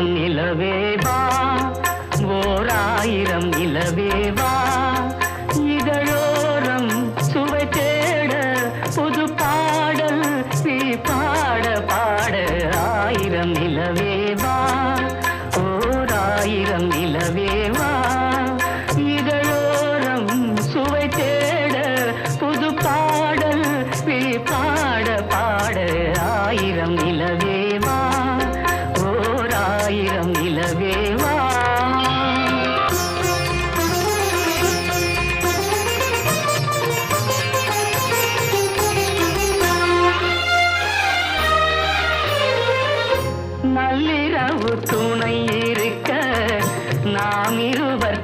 ஆயிரம் நிலவேவா ஓர் ஆயிரம் நிலவேவா இதழோரம் சுவை தேட புது பாடல் நீ பாட பாட ஆயிரம் நிலவேவா ஓர் ஆயிரம் நிலவேவா இதழோரம் சுவை தேட புது பாடல் நீ பாட பாட ஆயிரம் நிலவேவா ஓர் ஆயிரம் நிலவேவா நள்ளிரவு துணை இருக்க நாம் இருவர்